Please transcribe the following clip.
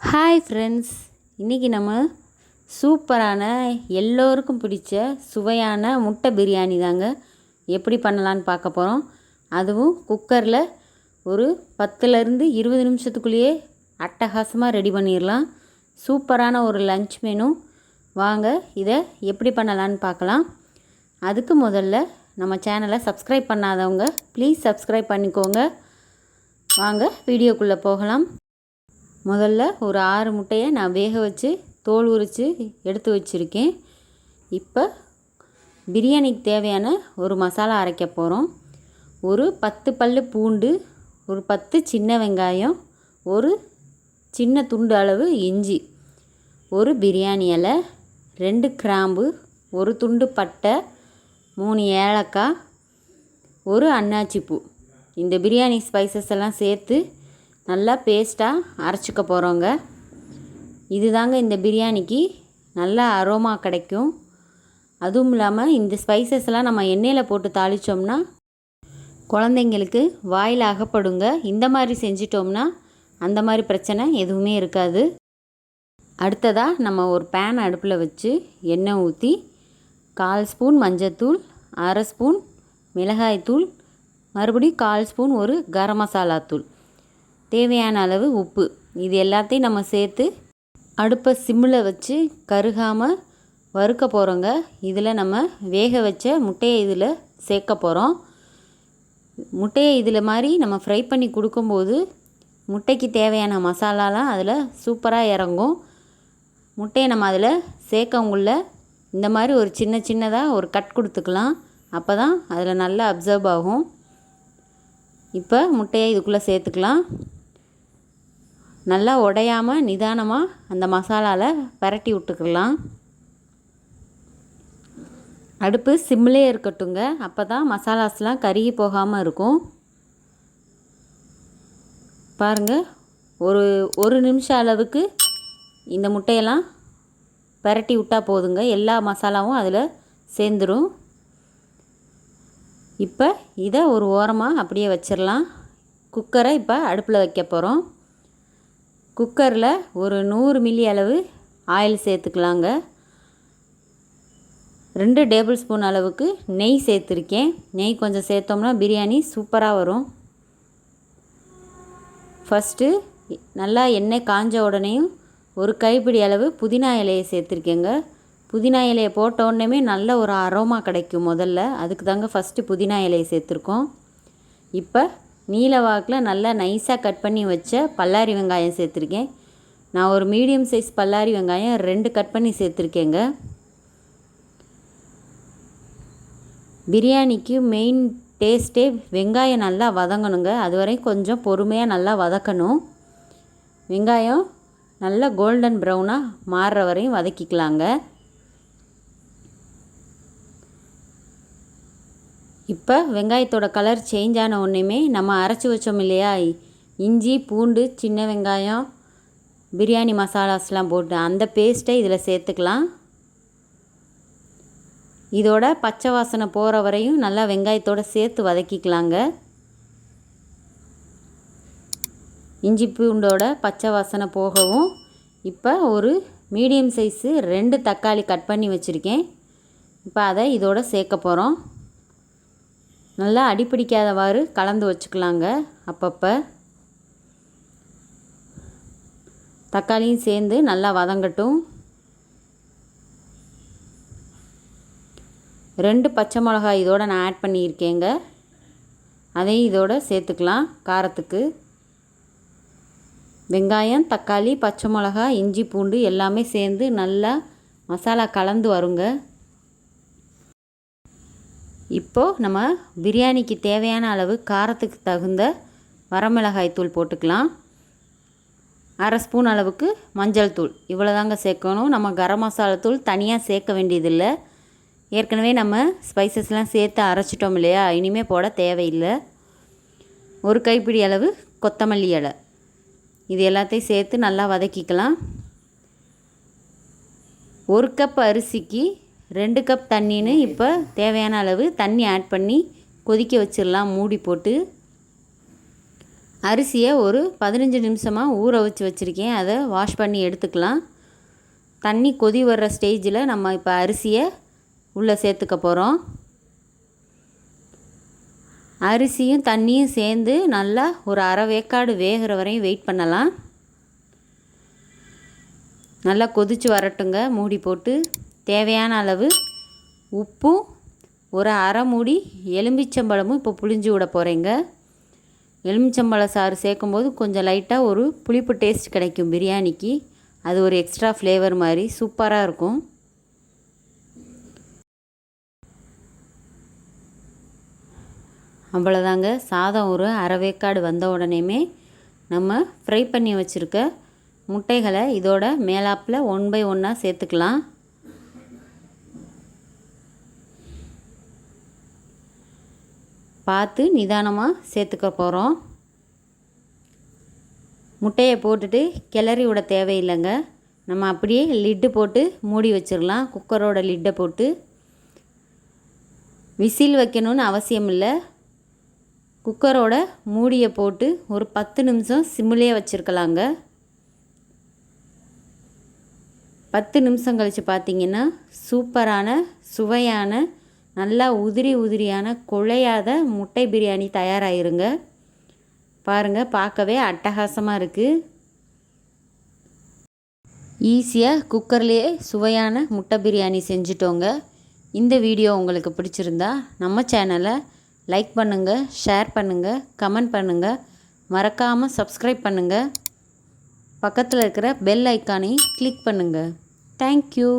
Hi friends, இன்றைக்கி நம்ம சூப்பரான எல்லோருக்கும் பிடிச்ச சுவையான முட்டை பிரியாணி தாங்க எப்படி பண்ணலான்னு பார்க்க போகிறோம். அதுவும் குக்கரில் ஒரு 10லேருந்து 20 நிமிஷத்துக்குள்ளேயே அட்டகாசமாக ரெடி பண்ணிடலாம். சூப்பரான ஒரு லஞ்ச் மெனு. வாங்க இதை எப்படி பண்ணலான்னு பார்க்கலாம். அதுக்கு முதல்ல நம்ம சேனலை சப்ஸ்கிரைப் பண்ணாதவங்க ப்ளீஸ் சப்ஸ்கிரைப் பண்ணிக்கோங்க. வாங்க வீடியோக்குள்ளே போகலாம். முதல்ல ஒரு 6 முட்டையை நான் வேக வச்சு தோல் உரித்து எடுத்து வச்சுருக்கேன். இப்போ பிரியாணிக்கு தேவையான ஒரு மசாலா அரைக்க போகிறோம். ஒரு 10 பல்லு பூண்டு, ஒரு 10 சின்ன வெங்காயம், ஒரு சின்ன துண்டு அளவு இஞ்சி, ஒரு பிரியாணி இலை, 2 கிராம்பு, ஒரு துண்டு பட்டை, 3 ஏலக்காய், ஒரு அன்னாச்சி பூ. இந்த பிரியாணி ஸ்பைசஸ் எல்லாம் சேர்த்து நல்லா பேஸ்ட்டாக அரைச்சிக்க போகிறோங்க. இது தாங்க இந்த பிரியாணிக்கு நல்லா அரோமா கிடைக்கும். அதுவும் இல்லாமல் இந்த ஸ்பைசஸ்லாம் நம்ம எண்ணெயில் போட்டு தாளித்தோம்னா குழந்தைங்களுக்கு வாயில் அகப்படுங்க. இந்த மாதிரி செஞ்சிட்டோம்னா அந்த மாதிரி பிரச்சனை எதுவுமே இருக்காது. அடுத்ததாக நம்ம ஒரு பேன் அடுப்பில் வச்சு எண்ணெய் ஊற்றி 1/4 ஸ்பூன் மஞ்சத்தூள், 1/2 ஸ்பூன் மிளகாய்த்தூள், மறுபடியும் 1/4 ஸ்பூன் ஒரு கரம் மசாலா தூள், தேவையான அளவு உப்பு, இது எல்லாத்தையும் நம்ம சேர்த்து அடுப்பை சிம்மில் வச்சு கருகாமல் வறுக்க போகிறோங்க. இதில் நம்ம வேக வச்ச முட்டையை இதில் சேர்க்க போகிறோம். முட்டையை இதில் மாதிரி நம்ம ஃப்ரை பண்ணி கொடுக்கும்போது முட்டைக்கு தேவையான மசாலாலாம் அதில் சூப்பராக இறங்கும். முட்டையை நம்ம அதில் சேர்க்கவுள்ள இந்த மாதிரி ஒரு சின்னதாக ஒரு கட் கொடுத்துக்கலாம். அப்போ தான் அதில் நல்லா அப்சர்வ் ஆகும். இப்போ முட்டையை இதுக்குள்ளே சேர்த்துக்கலாம். நல்லா உடையாமல் நிதானமாக அந்த மசாலாவில் பரட்டி விட்டுக்கலாம். அடுப்பு சிம்மிலே இருக்கட்டுங்க. அப்போ தான் மசாலாஸ்லாம் கருகி போகாமல் இருக்கும். பாருங்கள், ஒரு நிமிஷம் அளவுக்கு இந்த முட்டையெல்லாம் பரட்டி விட்டால் போதுங்க. எல்லா மசாலாவும் அதில் சேர்ந்துடும். இப்போ இதை ஒரு ஓரமாக அப்படியே வச்சிடலாம். குக்கரை இப்போ அடுப்பில் வைக்க போகிறோம். குக்கரில் ஒரு 100 மில்லி அளவு ஆயில் சேர்த்துக்கலாங்க. 2 டேபிள் ஸ்பூன் அளவுக்கு நெய் சேர்த்துருக்கேன். நெய் கொஞ்சம் சேர்த்தோம்னா பிரியாணி சூப்பராக வரும். ஃபஸ்ட்டு நல்லா எண்ணெய் காஞ்ச உடனேயும் ஒரு கைப்பிடி அளவு புதினா இலையை சேர்த்துருக்கேங்க. புதினா இலையை போட்ட உடனே நல்ல ஒரு அரோமா கிடைக்கும். முதல்ல அதுக்கு தாங்க ஃபஸ்ட்டு புதினா இலையை சேர்த்துருக்கோம். இப்போ நீல வாக்கில் நல்லா நைஸாக கட் பண்ணி வச்ச பல்லாரி வெங்காயம் சேர்த்துருக்கேன். நான் ஒரு மீடியம் சைஸ் பல்லாரி வெங்காயம் 2 கட் பண்ணி சேர்த்துருக்கேங்க. பிரியாணிக்கு மெயின் டேஸ்ட்டே வெங்காயம் நல்லா வதங்கணுங்க. அதுவரை கொஞ்சம் பொறுமையாக நல்லா வதக்கணும். வெங்காயம் நல்லா கோல்டன் ப்ரௌனாக மாறுற வரையும் வதக்கிக்கலாங்க. இப்போ வெங்காயத்தோட கலர் சேஞ்ச் ஆன உடனேமே நம்ம அரைச்சி வச்சோம் இல்லையா, இஞ்சி பூண்டு சின்ன வெங்காயம் பிரியாணி மசாலாஸ்லாம் போட்டு அந்த பேஸ்ட்டை இதில் சேர்த்துக்கலாம். இதோட பச்சை வாசனை போகிற வரையும் நல்லா வெங்காயத்தோடு சேர்த்து வதக்கிக்கலாங்க. இஞ்சி பூண்டோட பச்சை வாசனை போகவும் இப்போ ஒரு மீடியம் சைஸு 2 தக்காளி கட் பண்ணி வச்சுருக்கேன். இப்போ அதை இதோட சேர்க்க போகிறோம். நல்லா அடிப்பிடிக்காதவாறு கலந்து வச்சுக்கலாங்க. அப்பப்போ தக்காளியும் சேர்ந்து நல்லா வதங்கட்டும். 2 பச்சை மிளகாய் இதோடு நான் ஆட் பண்ணியிருக்கேங்க. அதையும் இதோடு சேர்த்துக்கலாம். காரத்துக்கு வெங்காயம், தக்காளி, பச்சை மிளகாய், இஞ்சி பூண்டு எல்லாமே சேர்ந்து நல்லா மசாலா கலந்து வருங்க. இப்போது நம்ம பிரியாணிக்கு தேவையான அளவு காரத்துக்கு தகுந்த வரமிளகாய் தூள் போட்டுக்கலாம். 1/2 ஸ்பூன் அளவுக்கு மஞ்சள் தூள், இவ்வளோ தாங்க சேர்க்கணும். நம்ம கரம் மசாலா தூள் தனியாக சேர்க்க வேண்டியதில்லை. ஏற்கனவே நம்ம ஸ்பைசஸ்லாம் சேர்த்து அரைச்சிட்டோம் இல்லையா, இனிமேல் போட தேவையில்லை. ஒரு கைப்பிடி அளவு கொத்தமல்லி இலை, இது எல்லாத்தையும் சேர்த்து நல்லா வதக்கிக்கலாம். 1 கப் அரிசிக்கு 2 கப் தண்ணின்னு இப்போ தேவையான அளவு தண்ணி ஆட் பண்ணி கொதிக்க வச்சிடலாம் மூடி போட்டு. அரிசியை ஒரு 15 நிமிஷமாக ஊற வச்சுருக்கேன். அதை வாஷ் பண்ணி எடுத்துக்கலாம். தண்ணி கொதி வர்ற ஸ்டேஜில் நம்ம இப்போ அரிசியை உள்ளே சேர்த்துக்க போகிறோம். அரிசியும் தண்ணியும் சேர்ந்து நல்லா ஒரு அரை வேக்காடு வேகிற வரையும் வெயிட் பண்ணலாம். நல்லா கொதித்து வரட்டுங்க. மூடி போட்டு தேவையான அளவு உப்பும் ஒரு அரை மூடி எலுமிச்சம்பழமும் இப்போ புளிஞ்சு விட போகிறேங்க. எலுமிச்சம்பழ சாறு சேர்க்கும்போது கொஞ்சம் லைட்டாக ஒரு புளிப்பு டேஸ்ட் கிடைக்கும் பிரியாணிக்கு. அது ஒரு எக்ஸ்ட்ரா ஃப்ளேவர் மாதிரி சூப்பராக இருக்கும். அவ்வளோதாங்க. சாதம் ஒரு அரை வேக்காடு வந்த உடனேமே நம்ம ஃப்ரை பண்ணி வச்சுருக்க முட்டைகளை இதோட மேலாப்பில் 1 பை 1 சேர்த்துக்கலாம். பார்த்து நிதானமாக சேர்த்துக்க போகிறோம். முட்டையை போட்டுட்டு கிளறி விட தேவையில்லைங்க. நம்ம அப்படியே லிட்டு போட்டு மூடி வச்சிடலாம். குக்கரோட லிட்டை போட்டு விசில் வைக்கணும்னு அவசியம் இல்லை. குக்கரோட மூடியை போட்டு ஒரு 10 நிமிஷம் சிம்மிலே வச்சுருக்கலாங்க. 10 நிமிஷம் கழித்து பார்த்திங்கன்னா சூப்பரான சுவையான நல்லா உதிரியான குழையாத முட்டை பிரியாணி தயாராகிருங்க. பாருங்கள், பார்க்கவே அட்டகாசமாக இருக்குது. ஈஸியாக குக்கர்லேயே சுவையான முட்டை பிரியாணி செஞ்சிட்டோங்க. இந்த வீடியோ உங்களுக்கு பிடிச்சிருந்தா நம்ம சேனலை லைக் பண்ணுங்கள், ஷேர் பண்ணுங்கள், கமெண்ட் பண்ணுங்கள், மறக்காமல் சப்ஸ்கிரைப் பண்ணுங்கள். பக்கத்தில் இருக்கிற பெல் ஐக்கானை கிளிக் பண்ணுங்கள். தேங்க்யூ.